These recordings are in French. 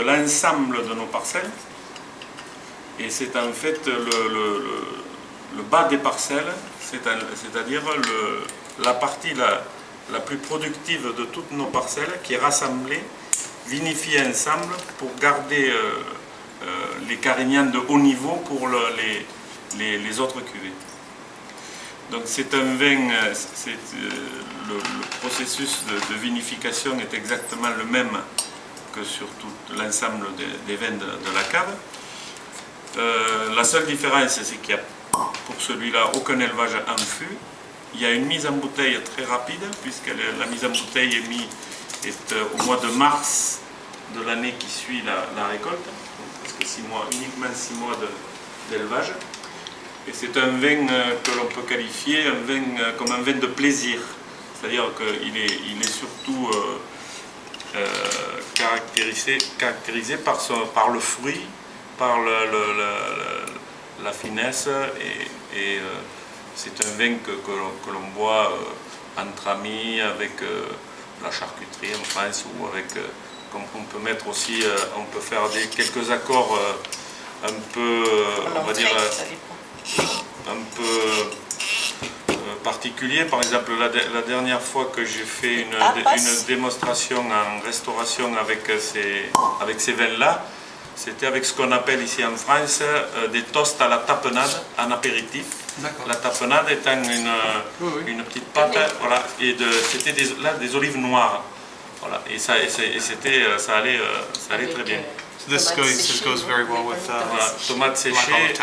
l'ensemble de nos parcelles, et c'est en fait le bas des parcelles, c'est-à-dire la partie la plus productive de toutes nos parcelles qui est rassemblée, vinifiée ensemble pour garder les Carignane de haut niveau pour les autres cuvées. Donc c'est un vin, le processus de vinification est exactement le même que sur tout l'ensemble des vins de la cave. La seule différence, c'est qu'il n'y a pour celui-là aucun élevage en fût. Il y a une mise en bouteille très rapide, puisque la mise en bouteille est au mois de mars de l'année qui suit la récolte, donc presque 6 mois, uniquement 6 mois d'élevage. Et c'est un vin que l'on peut qualifier comme un vin de plaisir, c'est-à-dire qu'il est surtout caractérisé par le fruit, par la finesse, et c'est un vin que l'on boit entre amis, avec la charcuterie en France, ou avec, comme on peut mettre aussi, on peut faire quelques accords un peu, on va dire, un peu particulier. Par exemple, la dernière fois que j'ai fait une démonstration en restauration avec ces vins-là, c'était avec ce qu'on appelle ici en France des toasts à la tapenade en apéritif. La tapenade étant une petite pâte, voilà, et c'était des olives noires. Voilà, et ça allait très bien. So this goes very well with voilà, tomate séchée,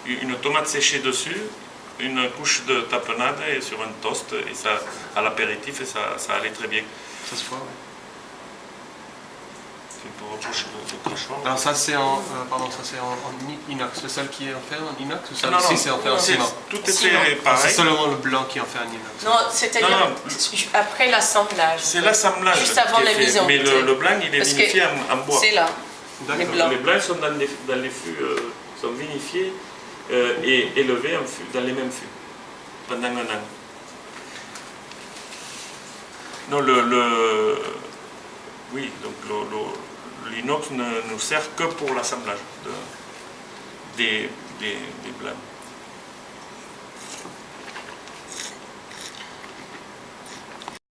une tomate séchée dessus, une couche de tapenade et sur un toast, et ça à l'apéritif, et ça allait très bien. Ça se voit, oui. Alors ça c'est en inox, le seul qui est en fer en inox, ou celle-ci c'est en fer en ciment? Tout est fait pareil. C'est seulement le blanc qui est en fer en inox. Non, c'est-à-dire après l'assemblage. C'est l'assemblage. Juste avant la mise en bouteille. Mais le blanc il est parce vinifié en bois. C'est là. Les blancs sont dans les fûts, sont vinifiés et élevés dans les mêmes fûts pendant un an. Non, oui, donc l'inox ne nous sert que pour l'assemblage des blancs.